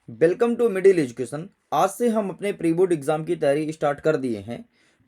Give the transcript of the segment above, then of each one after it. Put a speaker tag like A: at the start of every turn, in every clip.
A: Welcome to middle education. आज से हम अपने प्री बोर्ड एग्जाम की तैयारी स्टार्ट कर दिए हैं।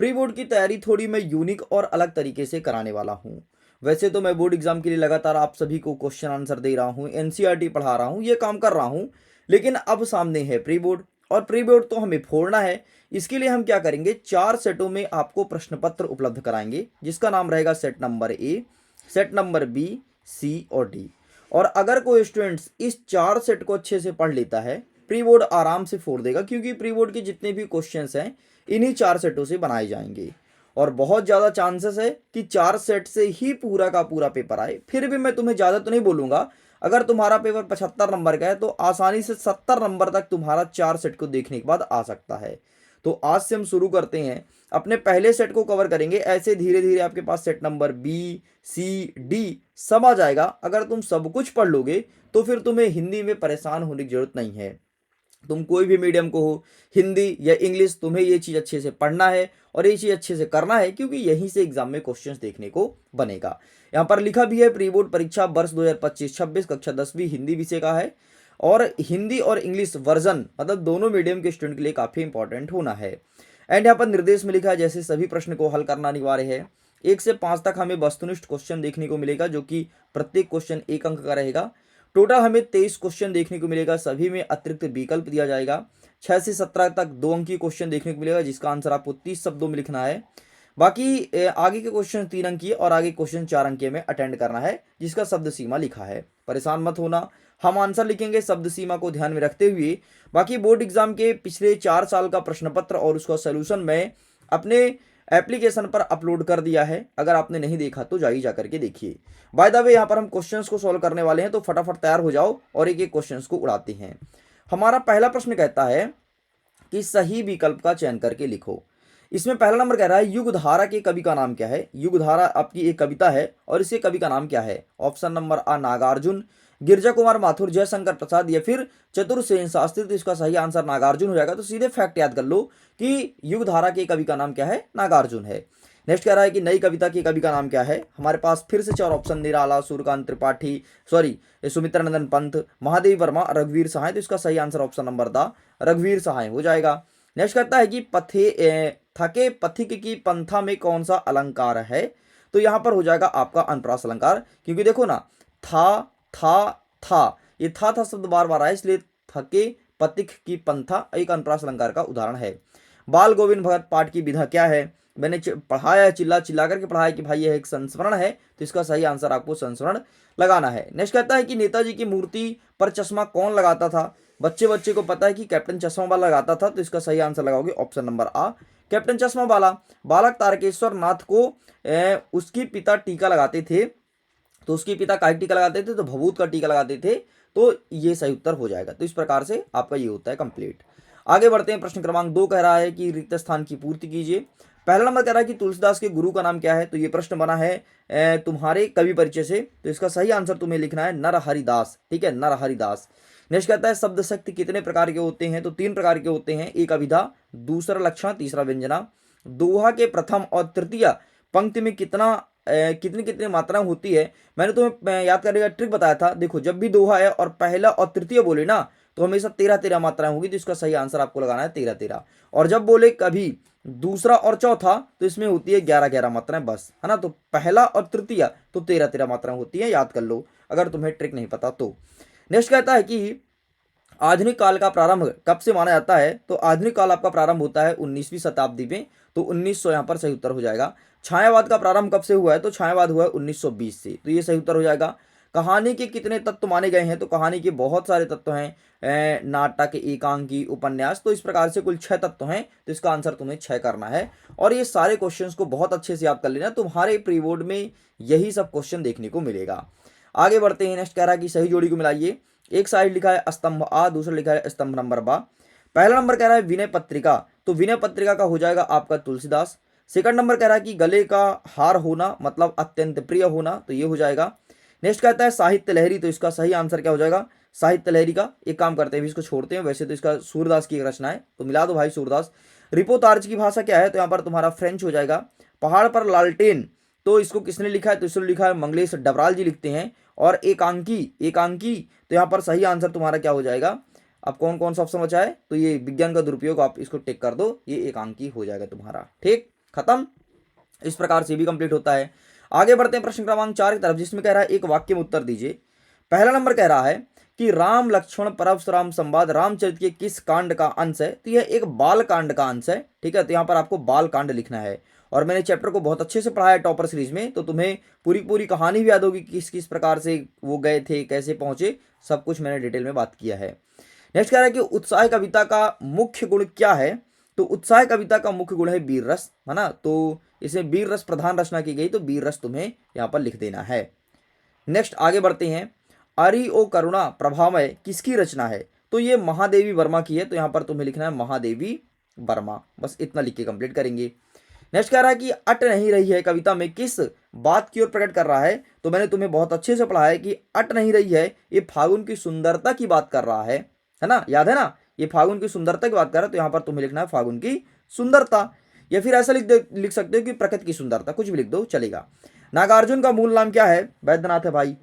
A: प्री बोर्ड की तैयारी थोड़ी मैं यूनिक और अलग तरीके से कराने वाला हूँ। वैसे तो मैं बोर्ड एग्जाम के लिए लगातार आप सभी को क्वेश्चन आंसर दे रहा हूँ, एनसीईआरटी पढ़ा रहा हूँ, ये काम कर रहा हूँ। लेकिन अब सामने है प्री बोर्ड, और प्री बोर्ड तो हमें फोड़ना है। इसके लिए हम क्या करेंगे, 4 सेटों में आपको प्रश्न पत्र उपलब्ध कराएंगे, जिसका नाम रहेगा set number A, set number B, C और डी। और अगर कोई स्टूडेंट्स इस 4 सेट को अच्छे से पढ़ लेता है, प्री बोर्ड आराम से फोड़ देगा, क्योंकि प्री बोर्ड के जितने भी क्वेश्चंस हैं इन्हीं 4 सेटों से बनाए जाएंगे। और बहुत ज़्यादा चांसेस है कि 4 सेट से ही पूरा का पूरा पेपर आए। फिर भी मैं तुम्हें ज़्यादा तो नहीं बोलूँगा। अगर तुम्हारा पेपर 75 नंबर का है तो आसानी से 70 नंबर तक तुम्हारा 4 सेट को देखने के बाद आ सकता है। तो आज से हम शुरू करते हैं, अपने पहले सेट को कवर करेंगे। ऐसे धीरे धीरे आपके पास सेट नंबर बी, सी, डी सब आ जाएगा। अगर तुम सब कुछ पढ़ लोगे तो फिर तुम्हें हिंदी में परेशान होने की जरूरत नहीं है। तुम कोई भी मीडियम को हो, हिंदी या इंग्लिश, तुम्हें ये चीज़ अच्छे से पढ़ना है और ये चीज़ अच्छे से करना है, क्योंकि यहीं से एग्जाम में क्वेश्चंस देखने को बनेगा। यहाँ पर लिखा भी है प्री बोर्ड परीक्षा वर्ष 2025-26 कक्षा 10वीं हिंदी विषय का है। और हिंदी और इंग्लिश वर्जन मतलब दोनों मीडियम के स्टूडेंट के लिए काफ़ी इंपॉर्टेंट होना है। एंड यहाँ पर निर्देश में लिखा है, जैसे सभी प्रश्न को हल करना अनिवार्य है। 1 से 5 तक हमें वस्तुनिष्ठ क्वेश्चन देखने को मिलेगा, जो कि प्रत्येक क्वेश्चन 1 अंक का रहेगा। टोटल हमें 23 क्वेश्चन देखने को मिलेगा, सभी में अतिरिक्त विकल्प दिया जाएगा। 6 से 17 तक 2 अंकीय क्वेश्चन देखने को मिलेगा, जिसका आंसर आपको 30 शब्दों में लिखना है। बाकी आगे के क्वेश्चन 3 अंकीय और आगे क्वेश्चन 4 अंकीय में अटेंड करना है, जिसका शब्द सीमा लिखा है। परेशान मत होना, हम आंसर लिखेंगे शब्द सीमा को ध्यान में रखते हुए। बाकी बोर्ड एग्जाम के पिछले 4 साल का प्रश्न पत्र और उसका सोल्यूशन मैं अपने एप्लीकेशन पर अपलोड कर दिया है। अगर आपने नहीं देखा तो जाइए जा करके देखिए। बाय द वे, यहाँ पर हम क्वेश्चंस को सॉल्व करने वाले हैं, तो फटाफट तैयार हो जाओ और एक एक क्वेश्चंस को उड़ाते हैं। हमारा पहला प्रश्न कहता है कि सही विकल्प का चयन करके लिखो। इसमें पहला नंबर कह रहा है, युगधारा के कवि का नाम क्या है। युगधारा आपकी एक कविता है और इसके कवि का नाम क्या है। ऑप्शन नंबर आ नागार्जुन, गिरजा कुमार माथुर, जयशंकर प्रसाद या फिर चतुर्सेन शास्त्री। तो इसका सही आंसर नागार्जुन हो जाएगा। तो सीधे फैक्ट याद कर लो कि युगधारा के कवि का नाम क्या है, नागार्जुन है। नेक्स्ट कह रहा है कि नई कविता के कवि का नाम क्या है। हमारे पास फिर से 4 ऑप्शन, निराला, सूर्यकांत त्रिपाठी, सॉरी सुमित्रानंदन पंत, महादेव वर्मा, रघुवीर सहाय। तो इसका सही आंसर ऑप्शन नंबर द रघुवीर सहाय हो जाएगा। नेक्स्ट कहता है कि थके पथिक की पंथा में कौन सा अलंकार है। तो यहां पर हो जाएगा आपका अनुप्रास अलंकार, क्योंकि देखो ना, था था, ये था शब्द बार बार आया, इसलिए थके पथिक की पंथा एक अनुप्रास अलंकार का उदाहरण है। बाल गोविंद भगत पाठ की विधा क्या है। मैंने पढ़ाया, चिल्ला चिल्ला करके पढ़ाया कि भाई यह एक संस्मरण है। तो इसका सही आंसर आपको संस्मरण लगाना है। नेक्स्ट कहता है कि नेताजी की मूर्ति पर चश्मा कौन लगाता था। बच्चे बच्चे को पता है कि कैप्टन चश्मा वाला लगाता था। तो इसका सही आंसर लगाओगे ऑप्शन नंबर आ, कैप्टन चश्मा वाला। बालक तारकेश्वर नाथ को उसकी पिता टीका लगाते थे। तो उसके पिता का टीका लगाते थे, तो भभूत का टीका लगाते थे। तो ये सही उत्तर हो जाएगा। तो इस प्रकार से आपका ये होता है कंप्लीट। आगे बढ़ते हैं। प्रश्न क्रमांक 2 कह रहा है कि रिक्त स्थान की पूर्ति कीजिए। पहला नंबर कह रहा है कि तुलसीदास के गुरु का नाम क्या है। तो ये प्रश्न बना है तुम्हारे कवि परिचय से। तो इसका सही आंसर तुम्हें लिखना है नरहरिदास। ठीक है, नरहरिदास। नेक्स्ट कहता है शब्द शक्ति कितने प्रकार के होते हैं। तो 3 प्रकार के होते हैं, एक अभिधा, दूसरा लक्षण, तीसरा व्यंजना। दोहा के प्रथम और तृतीय पंक्ति में कितनी कितनी मात्रा होती है। मैंने तुम्हें याद करने का ट्रिक बताया था। देखो, जब भी दोहा है और पहला और तृतीय बोले ना, तो हमेशा 13-13 मात्राएं होगी। तो इसका सही आंसर आपको लगाना है 13-13। और जब बोले कभी दूसरा और चौथा, तो इसमें होती है 11-11 मात्राएं बस, है ना। तो पहला और तृतीय तो 13-13 मात्राएं होती है, याद कर लो अगर तुम्हें ट्रिक नहीं पता तो। नेक्स्ट कहता है कि आधुनिक काल का प्रारंभ कब से माना जाता है। तो आधुनिक काल आपका प्रारंभ होता है 19वीं शताब्दी में। तो 1900 यहाँ पर सही उत्तर हो जाएगा। छायावाद का प्रारंभ कब से हुआ है। तो छायावाद हुआ है 1920 से। तो ये सही उत्तर हो जाएगा। कहानी के कितने तत्व माने गए हैं। तो कहानी के बहुत सारे तत्व हैं, नाटक, एकांकी, उपन्यास। तो इस प्रकार से कुल 6 तत्व हैं। तो इसका आंसर तुम्हें 6 करना है। और ये सारे क्वेश्चंस को बहुत अच्छे से याद कर लेना, तुम्हारे प्री बोर्ड में यही सब क्वेश्चन देखने को मिलेगा। आगे बढ़ते हैं। नेक्स्ट कह रहा है कि सही जोड़ी को मिलाइए। एक साइड लिखा है स्तंभ आ, दूसरा लिखा है स्तंभ नंबर बा। पहला नंबर कह रहा है विनय पत्रिका। तो विनय पत्रिका का हो जाएगा आपका तुलसीदास। सेकंड नंबर कह रहा है कि गले का हार होना मतलब अत्यंत प्रिय होना। तो ये हो जाएगा। नेक्स्ट कहता है साहित्य लहरी। तो इसका सही आंसर क्या हो जाएगा, साहित्य लहरी का। एक काम करते हैं, इसको छोड़ते हैं। वैसे तो इसका सूरदास की एक रचना है, तो मिला दो भाई सूरदास। रिपोतार्ज की भाषा क्या है। तो यहाँ पर तुम्हारा फ्रेंच हो जाएगा। पहाड़ पर लालटेन, तो इसको किसने लिखा है। तो इसको लिखा है मंगलेश डबराल जी लिखते हैं। और एकांकी, एकांकी, तो यहाँ पर सही आंसर तुम्हारा क्या हो जाएगा, अब कौन कौन सा ऑप्शन बचा है, तो ये विज्ञान का दुरुपयोग, आप इसको टिक कर दो, ये एक अंक ही हो जाएगा तुम्हारा। ठीक, खत्म। इस प्रकार से भी कंप्लीट होता है। आगे बढ़ते हैं प्रश्न क्रमांक 4 की तरफ, जिसमें कह रहा है एक वाक्य में उत्तर दीजिए। पहला नंबर कह रहा है कि राम लक्ष्मण परशुराम संवाद रामचरित के किस कांड का अंश है, तो यह एक बाल कांड का अंश है। ठीक है, तो यहाँ पर आपको बाल कांड लिखना है। और मैंने चैप्टर को बहुत अच्छे से पढ़ाया है टॉपर सीरीज में, तो तुम्हें पूरी पूरी कहानी भी याद होगी, किस किस प्रकार से वो गए थे, कैसे पहुंचे, सब कुछ मैंने डिटेल में बात किया है। नेक्स्ट कह रहा है कि उत्साह कविता का मुख्य गुण क्या है, तो उत्साह कविता का मुख्य गुण है वीर रस, है ना। तो इसे वीर रस प्रधान रचना की गई, तो वीर रस तुम्हें यहाँ पर लिख देना है। नेक्स्ट आगे बढ़ते हैं। अरि ओ करुणा प्रभामय किसकी रचना है, तो ये महादेवी वर्मा की है, तो यहाँ पर तुम्हें लिखना है महादेवी वर्मा, बस इतना लिख के कंप्लीट करेंगे। नेक्स्ट कह रहा है कि अट नहीं रही है कविता में किस बात की ओर प्रकट कर रहा है, तो मैंने तुम्हें बहुत अच्छे से पढ़ा है कि अट नहीं रही है, ये फागुन की सुंदरता की बात कर रहा है ना, याद है ना, ये फागुन की सुंदरता की बात कर रहा है, तो यहाँ पर तुम्हें लिखना है फागुन की सुंदरता, या फिर ऐसा लिख सकते हो कि प्रकृति की सुंदरता, कुछ भी लिख दो चलेगा। नागार्जुन का मूल नाम क्या है, वैद्यनाथ है भाई,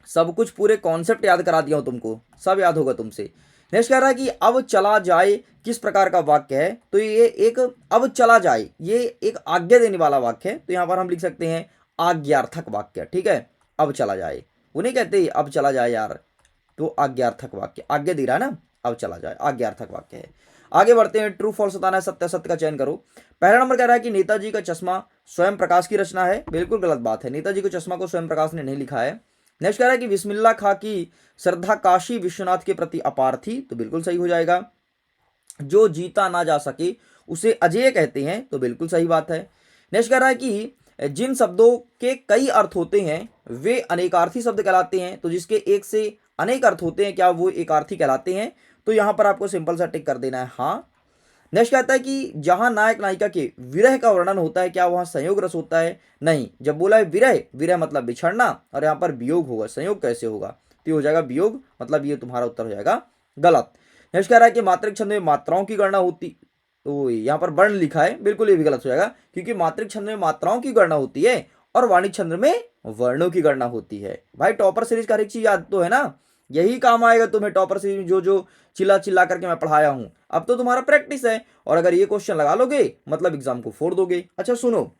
A: सब कुछ पूरे कॉन्सेप्ट याद करा दिया हूं तुमको, सब याद होगा तुमसे। नेक्स्ट कह रहा है कि अब चला जाए किस प्रकार का वाक्य है, तो ये एक अब चला जाए, ये एक आज्ञा देने वाला वाक्य है, तो यहां पर हम लिख सकते हैं आज्ञार्थक वाक्य। ठीक है, अब चला जाए, वो नहीं कहते अब चला जाए यार, तो आज्ञार्थक वाक्य, आज्ञा दे रहा है ना, अब चला जाए, आज्ञार्थक वाक्य है। आगे बढ़ते हैं, ट्रू फॉल्स बताना है, सत्य सत्य का चयन करो। पहला नंबर कह रहा है कि नेताजी का चश्मा स्वयं प्रकाश की रचना है, बिल्कुल गलत बात है, नेताजी को चश्मा को स्वयं प्रकाश ने नहीं लिखा है। नेक्स्ट कह रहा है कि बिस्मिल्लाह खां की श्रद्धा काशी विश्वनाथ के प्रति अपार थी, तो बिल्कुल सही हो जाएगा। जो जीता ना जा सके उसे अजेय कहते हैं, तो बिल्कुल सही बात है। नेक्स्ट कह रहा है कि जिन शब्दों के कई अर्थ होते हैं वे अनेकार्थी शब्द कहलाते हैं, तो जिसके एक से अनेक अर्थ होते हैं क्या वो एकार्थी कहलाते हैं, तो यहां पर आपको सिंपल सा टिक कर देना है हाँ। नेक्स्ट कहता है कि जहां नायक नायिका के विरह का वर्णन होता है क्या वहां संयोग रस होता है, नहीं। जब बोला है विरह, विरह मतलब बिछड़ना, और यहाँ पर वियोग होगा, संयोग कैसे होगा, तो हो जाएगा वियोग, मतलब ये तुम्हारा उत्तर हो जाएगा गलत। नेक्स्ट कह रहा है कि मात्रिक छंद में मात्राओं की गणना होती, तो यहाँ पर वर्ण लिखा है, बिल्कुल ये भी गलत हो जाएगा, क्योंकि मात्रिक छंद में मात्राओं की गणना होती है और वाणिज्य छंद में वर्णों की गणना होती है। भाई टॉपर सीरीज का हर एक चीज याद तो है ना, यही काम आएगा तुम्हें टॉपर सीरीज में, जो जो चिल्ला चिल्ला करके मैं पढ़ाया हूं, अब तो तुम्हारा प्रैक्टिस है, और अगर ये क्वेश्चन लगा लोगे मतलब एग्जाम को फोड़ दोगे। अच्छा सुनो,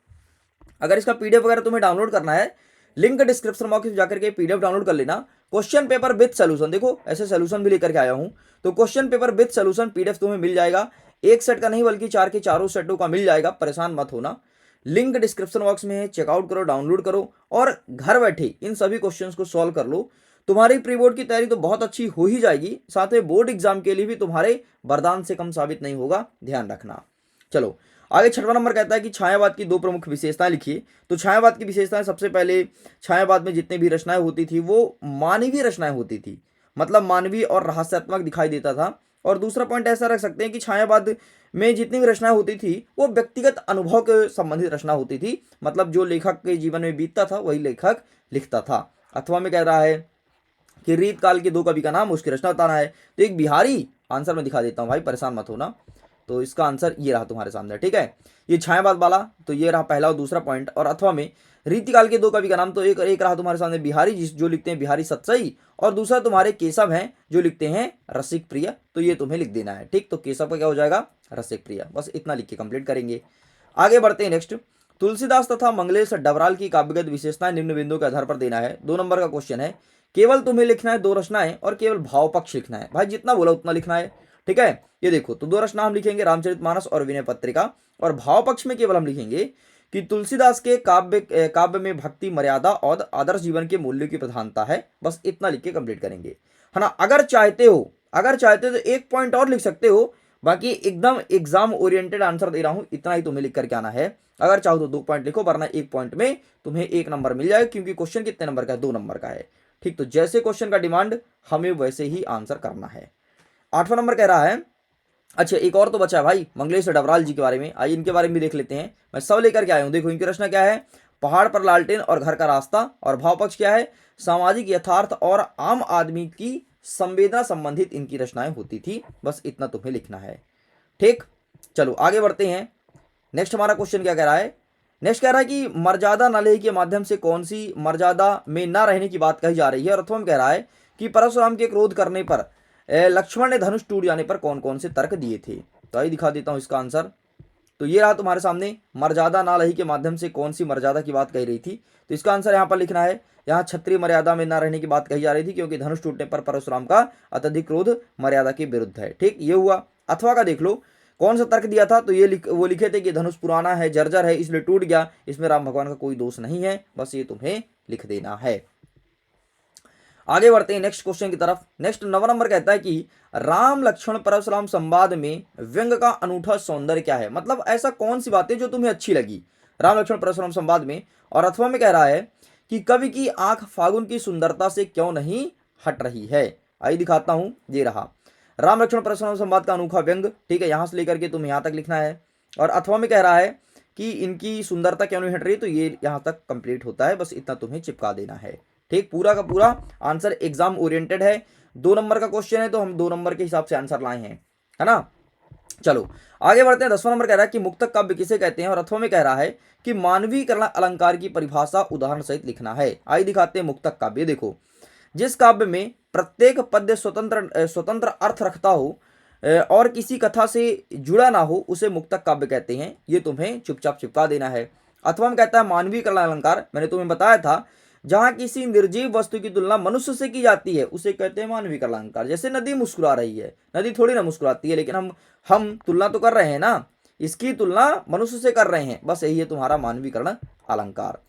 A: अगर इसका पीडीएफ वगैरह तुम्हें डाउनलोड करना है, लिंक डिस्क्रिप्शन बॉक्स में जाकर के पीडीएफ डाउनलोड कर लेना। क्वेश्चन पेपर विद सोल्यूशन, देखो ऐसे सोल्यूशन भी लेकर के आया हूं, तो question paper with solution PDF तुम्हें मिल जाएगा, एक सेट का नहीं बल्कि 4 के चारों सेटों का मिल जाएगा, परेशान मत होना। लिंक डिस्क्रिप्शन बॉक्स में है, चेकआउट करो, डाउनलोड करो, और घर बैठे इन सभी क्वेश्चंस को सॉल्व कर लो। तुम्हारी प्री बोर्ड की तैयारी तो बहुत अच्छी हो ही जाएगी, साथ में बोर्ड एग्जाम के लिए भी तुम्हारे वरदान से कम साबित नहीं होगा, ध्यान रखना। चलो आगे छठवां नंबर कहता है कि छायावाद की 2 प्रमुख विशेषताएं लिखिए। तो छायावाद की विशेषताएं, सबसे पहले छायावाद में जितने भी रचनाएं होती थी वो मानवीय रचनाएं होती थी, मतलब मानवीय और रहस्यात्मक दिखाई देता था। और दूसरा पॉइंट ऐसा रख सकते हैं कि छायावाद में जितनी भी रचनाएं होती थी वो व्यक्तिगत अनुभव के संबंधित रचना होती थी, मतलब जो लेखक के जीवन में बीतता था वही लेखक लिखता था। अथवा में कह रहा है कि रीत काल के 2 कवि का नाम, उसकी रचना बताना है, तो एक बिहारी, आंसर में दिखा देता हूं भाई, परेशान मत होना। तो इसका आंसर ये रहा तुम्हारे सामने, ठीक है, ये छायावाद वाला, तो ये रहा पहला और दूसरा पॉइंट। और अथवा में रीतिकाल के 2 कवि का नाम, तो एक रहा तुम्हारे सामने बिहारी, जो लिखते हैं बिहारी सतसई, और दूसरा तुम्हारे केशव हैं जो लिखते हैं रसिक प्रिय, तो ये तुम्हें लिख देना है, ठीक। तो केशव का क्या हो जाएगा, रसिक प्रिय, बस इतना लिख के कंप्लीट करेंगे। आगे बढ़ते हैं नेक्स्ट, तुलसीदास तथा मंगलेश डबराल की काव्यगत विशेषताएं निम्न बिंदु के आधार पर देना है। 2 नंबर का क्वेश्चन है, केवल तुम्हें लिखना है 2 रचनाएं और केवल भाव पक्ष लिखना है, भाई जितना बोला उतना लिखना है, ठीक है। ये देखो, तो 2 रचना हम लिखेंगे, रामचरितमानस और विनय पत्रिका, और भाव पक्ष में केवल हम लिखेंगे कि तुलसीदास के काव्य में भक्ति, मर्यादा और आदर्श जीवन के मूल्यों की प्रधानता है, बस इतना लिख के कंप्लीट करेंगे, है ना। अगर चाहते हो तो 1 पॉइंट और लिख सकते हो, बाकी एकदम एग्जाम ओरिएंटेड आंसर दे रहा हूं, इतना ही तुम्हें लिख करके आना है। अगर चाहो तो 2 पॉइंट लिखो, वरना 1 पॉइंट में तुम्हें 1 नंबर मिल जाएगा, क्योंकि क्वेश्चन कितने नंबर का है, 2 नंबर का है, ठीक। तो जैसे क्वेश्चन का डिमांड हमें वैसे ही आंसर करना है। 8वां नंबर कह रहा है, अच्छा एक और तो बचा है भाई, मंगलेश डबराल जी के बारे में, आइए इनके बारे में भी देख लेते हैं। मैं सब लेकर के आया हूं, देखो इनकी रचना क्या है, पहाड़ पर लालटेन और घर का रास्ता, और भाव पक्ष क्या है, सामाजिक यथार्थ और आम आदमी की संवेदना संबंधित इनकी रचनाएं होती थी, बस इतना तुम्हें लिखना है, ठीक। चलो आगे बढ़ते हैं, नेक्स्ट हमारा क्वेश्चन क्या कह रहा है, नेक्स्ट कह रहा है कि मर्यादा न लेने के माध्यम से कौन सी मर्यादा में न रहने की बात कही जा रही है, और अथवा में कह रहा है कि परशुराम के क्रोध करने पर लक्ष्मण ने धनुष टूट जाने पर कौन कौन से तर्क दिए थे। तो आइए दिखा देता हूं इसका आंसर। तो ये रहा तुम्हारे सामने, मर्यादा ना रही के माध्यम से कौन सी मर्यादा की बात कही रही थी। तो इसका आंसर यहाँ पर लिखना है, यहाँ क्षत्रिय मर्यादा में ना रहने की बात कही जा रही थी, क्योंकि धनुष टूटने पर परशुराम का अत्यधिक क्रोध मर्यादा के विरुद्ध है। ठीक, ये हुआ। अथवा का देख लो, कौन सा तर्क दिया था। तो ये वो लिखे थे कि धनुष पुराना है, जर्जर है, इसलिए टूट गया, इसमें राम भगवान का कोई दोष नहीं है, बस ये तुम्हें लिख देना है। आगे बढ़ते हैं नेक्स्ट क्वेश्चन की तरफ। नेक्स्ट 9 नंबर कहता है कि राम लक्ष्मण परशुराम संवाद में व्यंग का अनूठा सौंदर्य क्या है। मतलब ऐसा कौन सी बातें जो तुम्हें अच्छी लगी राम लक्ष्मण परशुराम संवाद में। और अथवा में कह रहा है कि कवि की आंख फागुन की सुंदरता से क्यों नहीं हट रही है। आइए दिखाता हूं, ये रहा राम लक्ष्मण परशुराम संवाद का अनूठा व्यंग। ठीक है, यहां से लेकर के तुम्हें यहां तक लिखना है। और अथवा में कह रहा है कि इनकी सुंदरता क्यों नहीं हट रही, तो ये यहां तक कंप्लीट होता है, बस इतना तुम्हें चिपका देना है। ठीक, पूरा का पूरा आंसर एग्जाम ओरिएंटेड है। 2 नंबर का क्वेश्चन है, तो हम 2 नंबर के हिसाब से आंसर लाए हैं, है ना। चलो आगे बढ़ते हैं। 10वां नंबर कह रहा है कि मुक्तक काव्य किसे कहते हैं। और अथवा में कह रहा है कि मानवीकरण अलंकार की परिभाषा उदाहरण सहित लिखना है। आइए दिखाते हैं मुक्तक काव्य। देखो, जिस काव्य में प्रत्येक पद्य स्वतंत्र अर्थ रखता हो और किसी कथा से जुड़ा ना हो, उसे मुक्तक काव्य कहते हैं। ये तुम्हें चुपचाप चिपका देना है। अथवा में कहता है मानवीकरण अलंकार, मैंने तुम्हें बताया था, जहां किसी निर्जीव वस्तु की तुलना मनुष्य से की जाती है उसे कहते हैं मानवीकरण अलंकार। जैसे नदी मुस्कुरा रही है, नदी थोड़ी ना मुस्कुराती है, लेकिन हम तुलना तो कर रहे हैं ना, इसकी तुलना मनुष्य से कर रहे हैं, बस यही है तुम्हारा मानवीकरण अलंकार।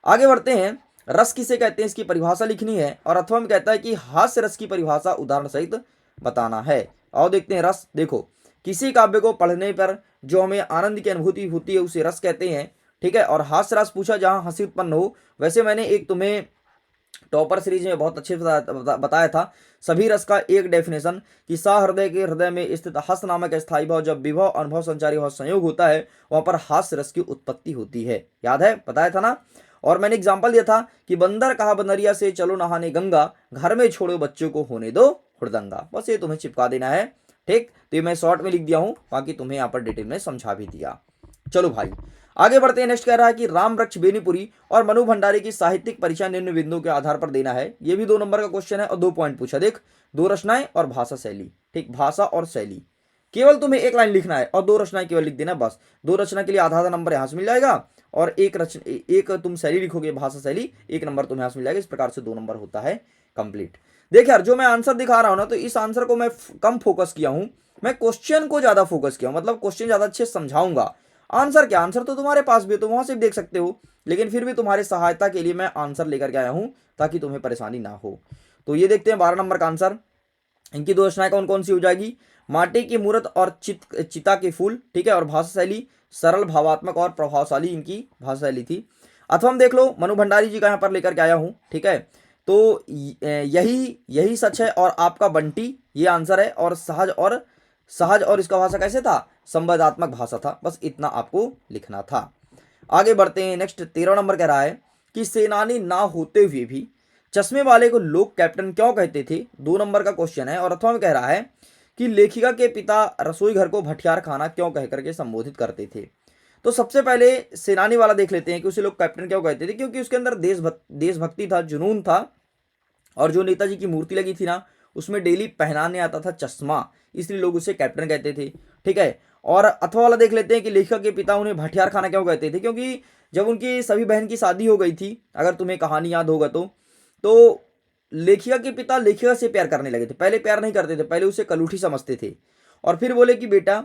A: आगे बढ़ते हैं। रस किसे कहते हैं, इसकी परिभाषा लिखनी है। और अथवा में कहता है कि हास्य रस की परिभाषा उदाहरण सहित बताना है। और देखते हैं रस। देखो, किसी काव्य को पढ़ने पर जो हमें आनंद की अनुभूति होती है उसे रस कहते हैं। ठीक है, और हास्य रस पूछा जहां हंसी उत्पन्न हो। वैसे मैंने एक तुम्हें टॉपर सीरीज में बहुत अच्छे से बताया था सभी रस का एक डेफिनेशन, कि सा हृदय के हृदय में स्थित हस नामक स्थायी भाव, जब विभव अनुभव संचारी भाव संयोग होता है वहां पर हास्य रस की उत्पत्ति होती है। याद है, बताया था ना। और मैंने एग्जाम्पल दिया था कि बंदर कहा बनरिया से चलो नहाने गंगा, घर में छोड़ो बच्चों को होने दो हुड़दंगा। बस ये तुम्हें चिपका देना है। ठीक, तो ये मैं शॉर्ट में लिख दिया हूं, बाकी तुम्हें यहाँ पर डिटेल में समझा भी दिया। चलो भाई आगे बढ़ते हैं। नेक्स्ट कह रहा है कि राम वृक्ष बेनीपुरी और मनु भंडारी की साहित्यिक परिचय निम्न बिंदुओं के आधार पर देना है। ये भी 2 नंबर का क्वेश्चन है और 2 पॉइंट पूछा। देख, 2 रचनाएं और भाषा शैली। ठीक, भाषा और शैली केवल तुम्हें एक लाइन लिखना है और 2 रचनाएं केवल लिख देना, बस। 2 रचना के लिए आधा नंबर यहां से मिल जाएगा और एक तुम शैली लिखोगे, भाषा शैली, 1 नंबर तुम्हें यहां से मिल जाएगा। इस प्रकार से 2 नंबर होता है कंप्लीट। देख यार, जो मैं आंसर दिखा रहा हूं ना, तो इस आंसर को मैं कम फोकस किया हूं, मैं क्वेश्चन को ज्यादा फोकस किया हूं, मतलब क्वेश्चन ज्यादा अच्छे से समझाऊंगा। आंसर क्या, आंसर तो तुम्हारे पास भी है, तुम वहां से भी देख सकते हो, लेकिन फिर भी तुम्हारी सहायता के लिए मैं आंसर लेकर के आया हूं ताकि तुम्हें परेशानी ना हो। तो ये देखते हैं 12 नंबर का आंसर। इनकी 2 रचनाएं कौन कौन सी हो जाएगी। माटी की मूर्त और चिता के फूल। ठीक है, और भाषा शैली सरल, भावात्मक और प्रभावशाली इनकी भाषा शैली थी। अथवा हम देख लो, मनु भंडारी जी का यहाँ पर लेकर के आया हूं। ठीक है, तो यही सच है और आपका बंटी, ये आंसर है। और सहज और इसका भाषा कैसे था, संवादात्मक भाषा था। बस इतना आपको लिखना था। आगे बढ़ते हैं। नेक्स्ट 13 नंबर कह रहा है कि सेनानी ना होते हुए भी चश्मे वाले को लोग कैप्टन क्यों कहते थे। 2 नंबर का क्वेश्चन है। और अथवा में कह रहा है कि लेखिका के पिता रसोई घर को भटियार खाना क्यों कह करके संबोधित करते थे। तो सबसे पहले सेनानी वाला देख लेते हैं कि उसे लोग कैप्टन क्यों कहते थे। क्योंकि उसके अंदर देशभक्ति था, जुनून था, और जो नेताजी की मूर्ति लगी थी ना, उसमें डेली पहनाने आता था चश्मा, इसलिए लोग उसे कैप्टन कहते थे। ठीक है, और अथवा वाला देख लेते हैं कि लेखक के पिता उन्हें भटियार खाना क्यों कहते थे। क्योंकि जब उनकी सभी बहन की शादी हो गई थी, अगर तुम्हें कहानी याद होगा तो लेखिका के पिता लेखिका से प्यार करने लगे थे। पहले प्यार नहीं करते थे, पहले उसे कलूठी समझते थे, और फिर बोले कि बेटा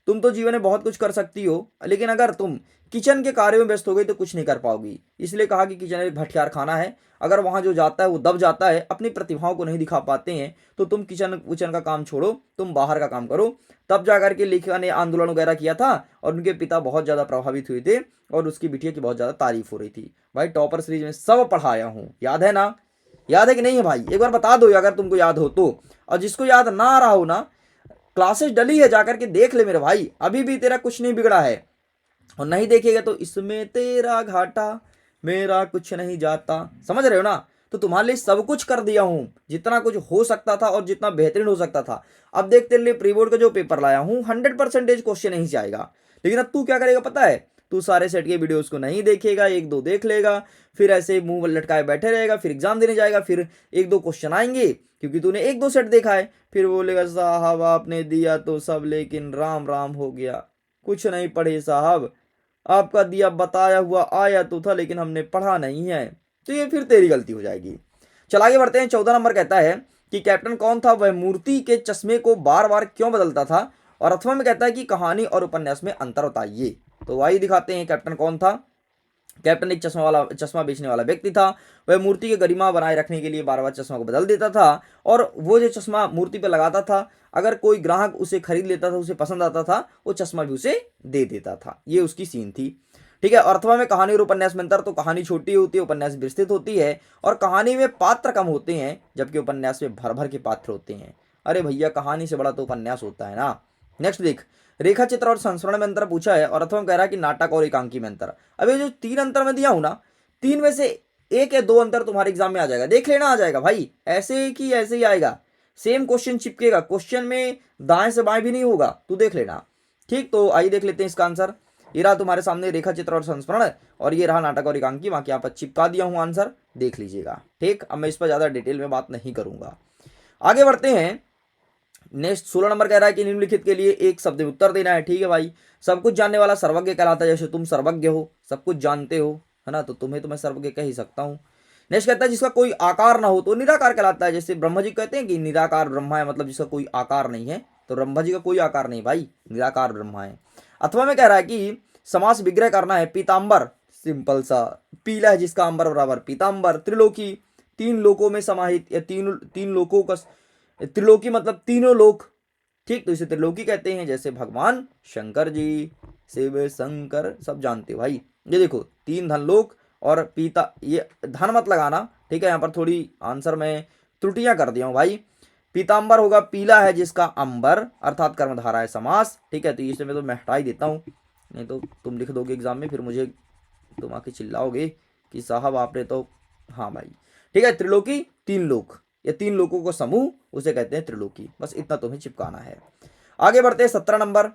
A: तुम तो जीवन में बहुत कुछ कर सकती हो, लेकिन अगर तुम किचन के कार्यों में व्यस्त हो गई तो कुछ नहीं कर पाओगी। इसलिए कहा कि किचन एक भटियार खाना है, अगर वहां जो जाता है वो दब जाता है, अपनी प्रतिभाओं को नहीं दिखा पाते हैं, तो तुम किचन का काम छोड़ो, तुम बाहर का काम करो। तब जाकर के लेखिका ने आंदोलन वगैरह किया था और उनके पिता बहुत ज्यादा प्रभावित हुए थे और उसकी बिटिया की बहुत ज्यादा तारीफ हो रही थी। भाई टॉपर सीरीज में सब पढ़ाया हूँ, याद है ना, याद है कि नहीं है भाई, एक बार बता दो अगर तुमको याद हो तो। और जिसको याद ना आ रहा हो ना, क्लासेस डली है, जाकर के देख ले मेरे भाई, अभी भी तेरा कुछ नहीं बिगड़ा है। और नहीं देखेगा तो इसमें तेरा घाटा मेरा कुछ नहीं जाता, समझ रहे हो ना। तो तुम्हारे लिए सब कुछ कर दिया हूं, जितना कुछ हो सकता था और जितना बेहतरीन हो सकता था। अब देख तेरे लिए प्री बोर्ड का जो पेपर लाया हूं 100% क्वेश्चन नहीं से आएगा, लेकिन अब तू क्या करेगा पता है, तू सारे सेट के वीडियोस को नहीं देखेगा, एक दो देख लेगा, फिर ऐसे मुंह लटकाए बैठे रहेगा, फिर एग्जाम देने जाएगा, फिर एक दो क्वेश्चन आएंगे क्योंकि तूने एक दो सेट देखा है, फिर बोलेगा साहब आपने दिया तो सब लेकिन राम राम हो गया, कुछ नहीं पढ़े साहब, आपका दिया बताया हुआ आया तो था लेकिन हमने पढ़ा नहीं है। तो ये फिर तेरी गलती हो जाएगी। चल आगे बढ़ते हैं। 14 नंबर कहता है कि कैप्टन कौन था वह मूर्ति के चश्मे को बार बार क्यों बदलता था, और अथवा में कहता है कि कहानी और उपन्यास में अंतर बताइए। तो वही दिखाते हैं कैप्टन कौन था। कैप्टन एक चश्मा बेचने वाला व्यक्ति था। वह मूर्ति की गरिमा बनाए रखने के लिए बार बार चश्मा को बदल देता था, और वो जो चश्मा मूर्ति पे लगाता था, अगर कोई ग्राहक उसे खरीद लेता था, उसे पसंद आता था, वो चश्मा भी उसे दे देता था। ये उसकी सीन थी। ठीक है। और अथवा में कहानी और उपन्यास में अंतर, तो कहानी छोटी होती है, उपन्यास विस्तृत होती है, और कहानी में पात्र कम होते हैं जबकि उपन्यास में भर भर के पात्र होते हैं। अरे भैया कहानी से बड़ा तो उपन्यास होता है ना। नेक्स्ट देख, रेखा चित्र और संस्मरण में अंतर पूछा है, और अथवा कह रहा है कि नाटक और एकांकी में अंतर। अब ये जो 3 अंतर मैं दिया हूं ना, 3 में से 1 या 2 अंतर तुम्हारे एग्जाम में आ जाएगा, देख लेना आ जाएगा भाई, ऐसे कि ऐसे ही आएगा, सेम क्वेश्चन चिपकेगा, क्वेश्चन में दाएं से बाएं भी नहीं होगा, तू देख लेना। ठीक, तो आइए देख लेते हैं इसका आंसर। ये रहा तुम्हारे सामने रेखा चित्र और संस्मरण, और ये रहा नाटक और एकांकी, बाकी यहाँ पर चिपका दिया हूं आंसर, देख लीजिएगा। ठीक, अब मैं इस पर ज्यादा डिटेल में बात नहीं करूंगा। आगे बढ़ते हैं। नेक्स्ट 16 नंबर कह रहा है कि निम्नलिखित के लिए एक शब्द में उत्तर देना है। ठीक है भाई, सब कुछ जानने वाला सर्वज्ञ कहलाता है, जैसे तुम सर्वज्ञ हो, सब कुछ जानते हो, है ना, तो तुम्हें तो मैं सर्वज्ञ कह ही सकता हूँ। नेक्स्ट कहता है जिसका कोई आकार ना हो तो निराकार कहलाता है, जैसे ब्रह्मा जी कहते हैं कि निराकार ब्रह्मा है, मतलब जिसका कोई आकार नहीं है, तो ब्रह्मा जी का कोई आकार नहीं भाई, निराकार ब्रह्मा है। अथवा में कह रहा है कि समास विग्रह करना है, पीताम्बर, सिंपल सा, पीला है जिसका अंबर बराबर पीताम्बर। त्रिलोकी, 3 लोकों में समाहित, या तीन लोकों का, त्रिलोकी मतलब तीनों लोक। ठीक, तो इसे त्रिलोकी कहते हैं, जैसे भगवान शंकर जी, शिव शंकर, सब जानते हो भाई। ये देखो 3 धन लोक और पीता, ये धन मत लगाना, ठीक है, यहाँ पर थोड़ी आंसर में त्रुटियां कर दिया हूं भाई। पीताम्बर होगा पीला है जिसका अंबर, अर्थात कर्मधारा है समास। ठीक है, तो इसे मैं तो मैं हटा ही देता हूँ, नहीं तो तुम लिख दोगे एग्जाम में, फिर मुझे तुम आके चिल्लाओगे कि साहब आपने तो, हाँ भाई। ठीक है, त्रिलोकी 3 लोक, या 3 लोकों को समूह, उसे कहते हैं त्रिलोकी। बस इतना तुम्हें चिपकाना है। आगे बढ़ते हैं। 17 नंबर,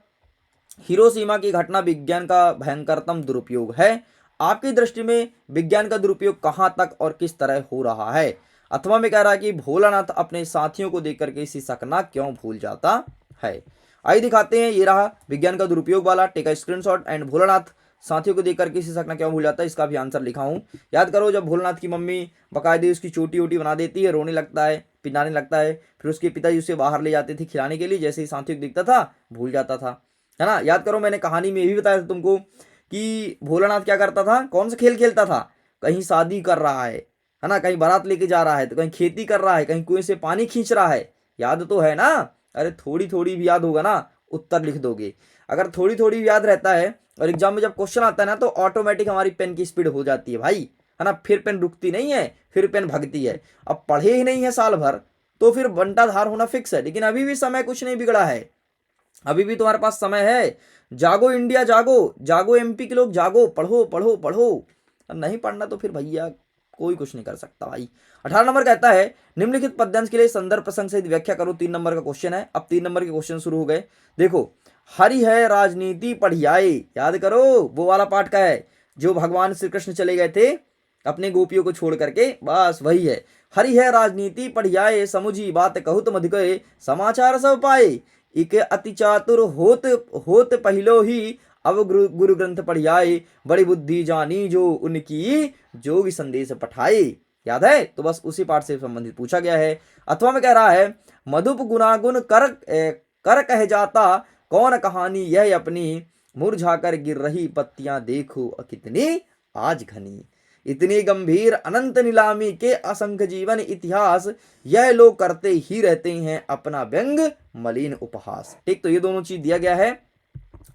A: हिरोशिमा की घटना विज्ञान का भयंकरतम दुरुपयोग है, आपकी दृष्टि में विज्ञान का दुरुपयोग कहां तक और किस तरह हो रहा है। अथवा में कह रहा है कि भोलानाथ अपने साथियों को देखकर के इसी सकना क्यों भूल जाता है। आइए दिखाते हैं, ये रहा विज्ञान का दुरुपयोग वाला, take a screenshot and Bholanath साथियों को देखकर किसी सकना क्यों भूल जाता है, इसका भी आंसर लिखा हूं। याद करो, जब भोलानाथ की मम्मी बाकायदे उसकी चोटी वोटी बना देती है, रोने लगता है, पिटाने लगता है, फिर उसके पिताजी उसे बाहर ले जाते थे खिलाने के लिए, जैसे ही साथियों को दिखता था भूल जाता था, है ना। याद करो, मैंने कहानी में भी बताया था तुमको कि भोलानाथ क्या करता था, कौन सा खेल खेलता था, कहीं शादी कर रहा है ना, कहीं बारात लेके जा रहा है, तो कहीं खेती कर रहा है, कहीं कुएं से पानी खींच रहा है, याद तो है ना। अरे थोड़ी थोड़ी भी याद होगा ना, उत्तर लिख दोगे। अगर थोड़ी थोड़ी भी याद रहता है और एग्जाम में जब क्वेश्चन आता है ना, तो ऑटोमेटिक हमारी पेन की स्पीड हो जाती है भाई, है ना, फिर पेन रुकती नहीं है, फिर पेन भगती है। अब पढ़े ही नहीं है साल भर, तो फिर बंटाधार होना फिक्स है, लेकिन अभी भी समय कुछ नहीं बिगड़ा है, अभी भी तुम्हारे पास समय है। जागो इंडिया जागो, जागो एमपी के लोग जागो, पढ़ो पढ़ो पढ़ो। अब नहीं पढ़ना तो फिर भैया कोई कुछ नहीं कर सकता भाई। 18 नंबर कहता है निम्नलिखित पद्यांश के लिए संदर्भ प्रसंग सहित व्याख्या करो। 3 नंबर का क्वेश्चन है। अब 3 नंबर के क्वेश्चन शुरू हो गए। देखो, हरि है राजनीति पढ़ियाए, याद करो वो वाला पाठ का है जो भगवान श्री कृष्ण चले गए थे अपने गोपियों को छोड़ करके, बस वही है। हरि है राजनीति पढ़ियाए, समुझी बात कहूत मधुकय, समाचार सब पाए, इके अति चातुर होत होत पहिलो ही, अब गुरु ग्रंथ पढ़ियाए, बड़ी बुद्धि जानी जो उनकी, जोगी संदेश पठाए। याद है, तो बस उसी पाठ से संबंधित पूछा गया है। अथवा में कह रहा है मधुप गुनागुन कर कह जाता, कौन कहानी यह अपनी, मुरझाकर गिर रही पत्तियां देखो कितनी आज घनी, इतनी गंभीर अनंत नीलामी के असंख्य जीवन इतिहास, यह लोग करते ही रहते हैं अपना व्यंग मलिन उपहास। ठीक, तो ये दोनों चीज दिया गया है।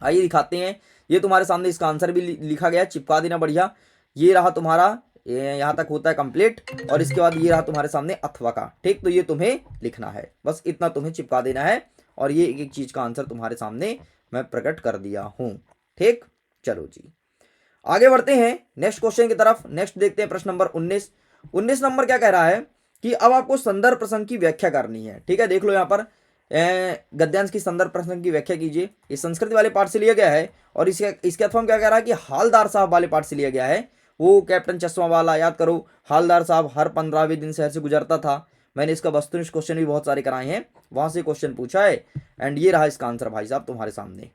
A: आइए दिखाते हैं, ये तुम्हारे सामने इसका आंसर भी लिखा गया, चिपका देना बढ़िया। ये रहा तुम्हारा, यहाँ तक होता है कंप्लीट, और इसके बाद ये रहा तुम्हारे सामने अथवा का। ठीक, तो ये तुम्हें लिखना है, बस इतना तुम्हें चिपका देना है, और ये एक एक चीज का आंसर तुम्हारे सामने मैं प्रकट कर दिया हूं। ठीक, चलो जी आगे बढ़ते हैं नेक्स्ट क्वेश्चन की तरफ। नेक्स्ट देखते हैं प्रश्न नंबर 19। 19 नंबर क्या कह रहा है कि अब आपको संदर्भ प्रसंग की व्याख्या करनी है। ठीक है, देख लो यहाँ पर गद्यांश की संदर्भ प्रश्न की व्याख्या कीजिए। ये संस्कृत वाले पाठ से लिया गया है और इसके अथवा में क्या कह रहा है कि हालदार साहब वाले पाठ से लिया गया है। वो कैप्टन चश्मा वाला, याद करो, हालदार साहब हर 15वें दिन शहर से गुजरता था। मैंने इसका वस्तुनिष्ठ क्वेश्चन भी बहुत सारे कराए हैं, वहां से क्वेश्चन पूछा है। एंड ये रहा इसका आंसर भाई साहब तुम्हारे सामने,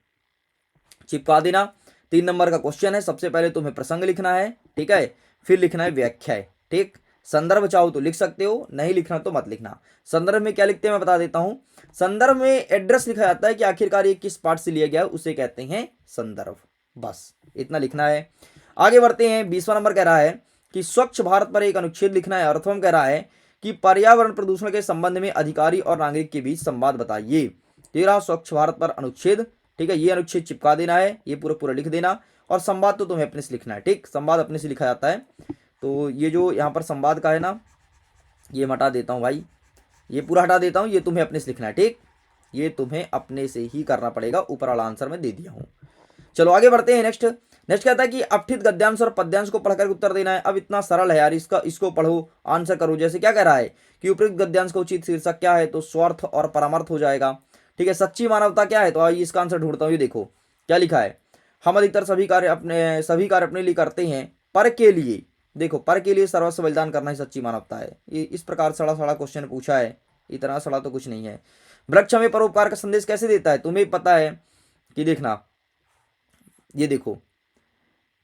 A: चिपका देना। 3 नंबर का क्वेश्चन है। सबसे पहले तुम्हें प्रसंग लिखना है, ठीक है, फिर लिखना है व्याख्या है, ठीक। संदर्भ चाहो तो लिख सकते हो, नहीं लिखना तो मत लिखना। संदर्भ में क्या लिखते हैं मैं बता देता हूं। संदर्भ में एड्रेस लिखा जाता है कि आखिरकार ये किस पाठ से लिया गया है, उसे कहते हैं संदर्भ। बस इतना लिखना है। आगे बढ़ते हैं। 20वां नंबर कह रहा है कि स्वच्छ भारत पर एक अनुच्छेद लिखना है। अर्थवम कह रहा है कि पर्यावरण प्रदूषण के संबंध में अधिकारी और नागरिक के बीच संवाद बताइए। 13 स्वच्छ भारत पर अनुच्छेद, ठीक है, ये अनुच्छेद चिपका देना है, ये पूरा पूरा लिख देना। और संवाद तो तुम्हें अपने से लिखना है, ठीक, संवाद अपने से लिखा जाता है। तो ये जो यहाँ पर संवाद का है ना, ये हटा देता हूँ भाई, ये पूरा हटा देता हूँ, ये तुम्हें अपने से लिखना है, ठीक, ये तुम्हें अपने से ही करना पड़ेगा। ऊपर वाला आंसर मैं दे दिया हूँ। चलो आगे बढ़ते हैं। नेक्स्ट कहता है कि अपठित गद्यांश और पद्यांश को पढ़कर उत्तर देना है। अब इतना सरल है यार, इसको पढ़ो, आंसर करो। जैसे क्या कह रहा है कि उपयुक्त गद्यांश का उचित शीर्षक क्या है, तो स्वार्थ और परमार्थ हो जाएगा, ठीक है। सच्ची मानवता क्या है, तो आइए इसका आंसर ढूंढता हूँ। ये देखो क्या लिखा है, हम अधिकतर सभी कार्य अपने लिए करते हैं, पर के लिए, देखो, पर के लिए सर्वस्व बलिदान करना ही सच्ची मानवता है। ये इस प्रकार सड़ा सड़ा क्वेश्चन पूछा है, इतना सड़ा तो कुछ नहीं है। वृक्ष हमें परोपकार का संदेश कैसे देता है, तुम्हें पता है कि देखना, ये देखो,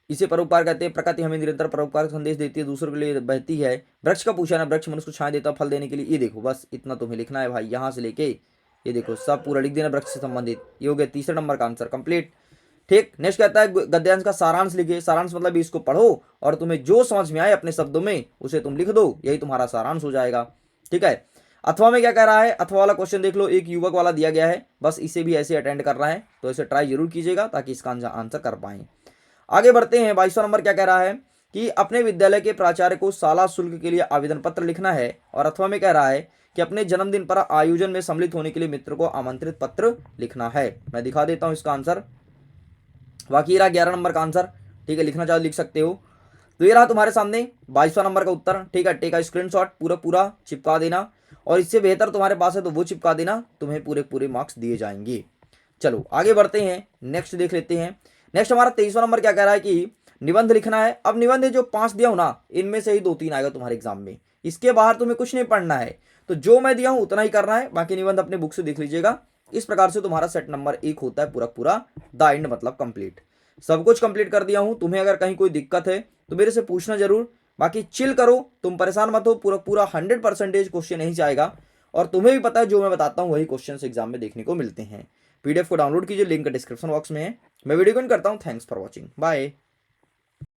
A: इसे परोपकार कहते हैं। प्रकृति हमें निरंतर परोपकार का संदेश देती है, दूसरों के लिए बहती है। वृक्ष का पूछा ना, वृक्ष मनुष्य को छाया देता है फल देने के लिए। ये देखो, बस इतना तुम्हें लिखना है भाई, यहां से लेके ये देखो सब पूरा लिख देना वृक्ष से संबंधित। ये हो गया तीसरे नंबर का आंसर कंप्लीट, ठीक। नेक्स्ट कहता है गद्यांश का सारांश लिखे। सारांश मतलब इसको पढ़ो और तुम्हें जो समझ में आए अपने शब्दों में उसे तुम लिख दो, यही तुम्हारा सारांश हो जाएगा, ठीक है। अथवा में क्या कह रहा है, अथवा वाला क्वेश्चन देख लो, एक युवक वाला दिया गया है, बस इसे भी ऐसे अटेंड करना है, तो इसे ट्राई जरूर कीजिएगा ताकि इसका आंसर कर पाए। आगे बढ़ते हैं। 22वां नंबर क्या कह रहा है कि अपने विद्यालय के प्राचार्य को शाला शुल्क के लिए आवेदन पत्र लिखना है। और अथवा में कह रहा है कि अपने जन्मदिन पर आयोजन में सम्मिलित होने के लिए मित्र को आमंत्रित पत्र लिखना है। मैं दिखा देता हूं इसका आंसर, बाकी रहा 11 नंबर का आंसर, ठीक है, लिखना चाहो लिख सकते हो। तो ये रहा तुम्हारे सामने 22वां नंबर का उत्तर, ठीक है। टेक का स्क्रीनशॉट, पूरा पूरा चिपका देना, और इससे बेहतर तुम्हारे पास है तो वो चिपका देना, तुम्हें पूरे पूरे मार्क्स दिए जाएंगे। चलो आगे बढ़ते हैं, नेक्स्ट देख लेते हैं। नेक्स्ट हमारा 23वां नंबर क्या कह रहा है कि निबंध लिखना है। अब निबंध जो 5 दिया हूं ना, इनमें से ही 2-3 आएगा तुम्हारे एग्जाम में, इसके बाहर तुम्हें कुछ नहीं पढ़ना है, तो जो मैं दिया हूं उतना ही करना है, बाकी निबंध अपने बुक से देख लीजिएगा। इस प्रकार से तुम्हारा सेट नंबर 1 होता है पूरा पूरा द एंड, मतलब कंप्लीट। सब कुछ कंप्लीट कर दिया हूं। तुम्हें अगर कहीं कोई दिक्कत है तो मेरे से पूछना जरूर, बाकी चिल करो, तुम परेशान मत हो, पूरा पूरा 100% क्वेश्चन यही जाएगा। और तुम्हें भी पता है जो मैं बताता हूं वही क्वेश्चन एग्जाम में देखने को मिलते हैं। पीडीएफ को डाउनलोड कीजिए, लिंक डिस्क्रिप्शन बॉक्स में है। मैं वीडियो को करता हूं। Thanks for watching, bye.